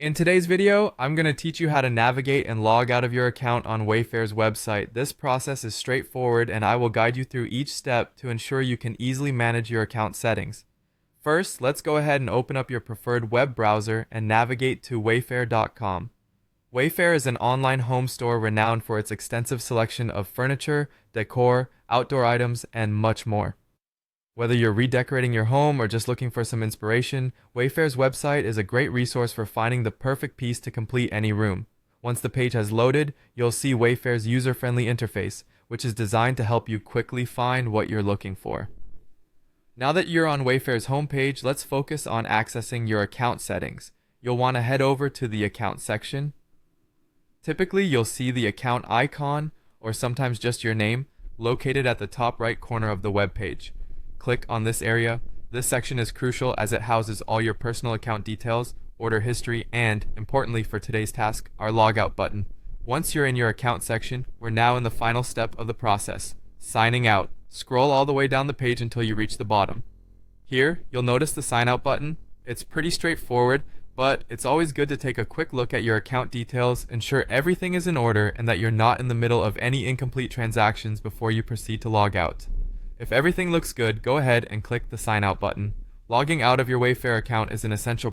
In today's video, I'm going to teach you how to navigate and log out of your account on Wayfair's website. This process is straightforward and I will guide you through each step to ensure you can easily manage your account settings. First, let's go ahead and open up your preferred web browser and navigate to wayfair.com. Wayfair is an online home store renowned for its extensive selection of furniture, decor, outdoor items, and much more. Whether you're redecorating your home or just looking for some inspiration, Wayfair's website is a great resource for finding the perfect piece to complete any room. Once the page has loaded, you'll see Wayfair's user-friendly interface, which is designed to help you quickly find what you're looking for. Now that you're on Wayfair's homepage, let's focus on accessing your account settings. You'll want to head over to the account section. Typically, you'll see the account icon, or sometimes just your name, located at the top right corner of the web page. Click on this area. This section is crucial as it houses all your personal account details, order history, and, importantly for today's task, our logout button. Once you're in your account section, we're now in the final step of the process, signing out. Scroll all the way down the page until you reach the bottom. Here, you'll notice the sign out button. It's pretty straightforward, but it's always good to take a quick look at your account details, ensure everything is in order, and that you're not in the middle of any incomplete transactions before you proceed to log out. If everything looks good, go ahead and click the sign out button. Logging out of your Wayfair account is an essential